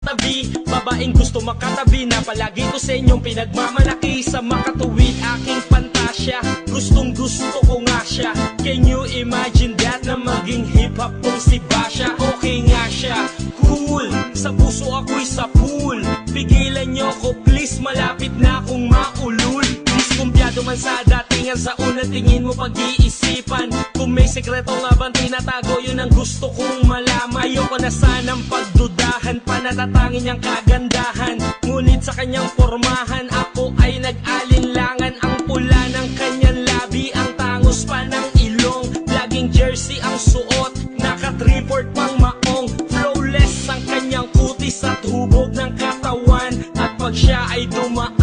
katabi, babaeng gusto makatabi, na palagi ko sa inyong pinagmamalaki. Sa makatuwid aking pantasya, gustong gusto ko nga siya. Can you imagine that, na maging hip-hop tong si Basha? Okay nga siya, cool, sa puso ako'y sa pool. Pigilan nyo ko please, malapit na akong maulul. Diskumpiyado man sa datingan, sa unang tingin mo pag-iisipan. Kung may sekreto nga bang tinatago, yun ang gusto kong malaman. Ayoko na sanang pagdudahan, panatatangin niyang kagandahan. Ngunit sa kanyang formahan, ako ay nag-alinlangan. Ang pula ng kanyang labi, ang tangos pa ng ilong. Laging jersey ang suot, naka-3-4 pang maong. Flawless ang kanyang kutis at hubog ng katawan. At pag siya ay dumaan,